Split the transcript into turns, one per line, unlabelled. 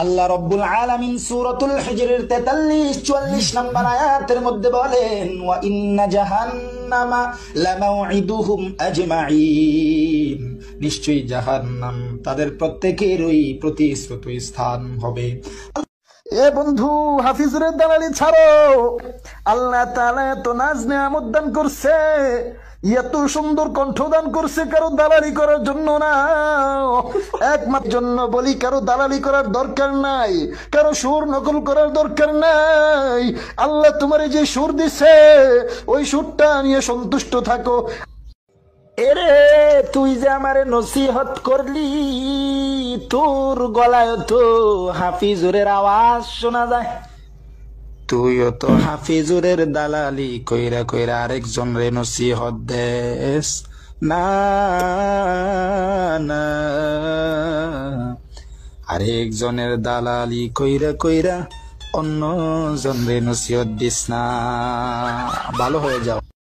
আল্লাহ রব্বুল আলামিন সূরাতুল হিজরের 43-44 নম্বর আয়াতের মধ্যে বলেন, ওয়া ইন্না জাহান্নামা লামাউইদুহুম আজমাইন, নিশ্চয়ই জাহান্নাম তাদের প্রত্যেকেরই প্রতিশ্রুত স্থান হবে। এ বন্ধু, হাফিজুরের দালালি ছাড়ো। আল্লাহ তাআলা এত নাজ নেয়ামত দান করছে, এত সুন্দর কণ্ঠ দান করছে, কারো দালালি করার জন্য না, একমাত্র জন্য বলি, কারো দালালি করার দরকার নাই, কারো সুর নকল করার দরকার নাই। আল্লাহ তোমার যে সুর দিছে ওই সুরটা নিয়ে সন্তুষ্ট থাকো। এরে তুই যে আমারে নসিহত করলি, তোর গলায় তো হাফিজুরের আওয়াজ শোনা যায়। তুইও তো হাফিজুরের দালালি কইরা কইরা আরেকজন রে নসিহত দেস না, না আরেকজনের দালালি কইরা কইরা অন্য জন রে নসিহত দিস না। ভালো হয়ে যাও।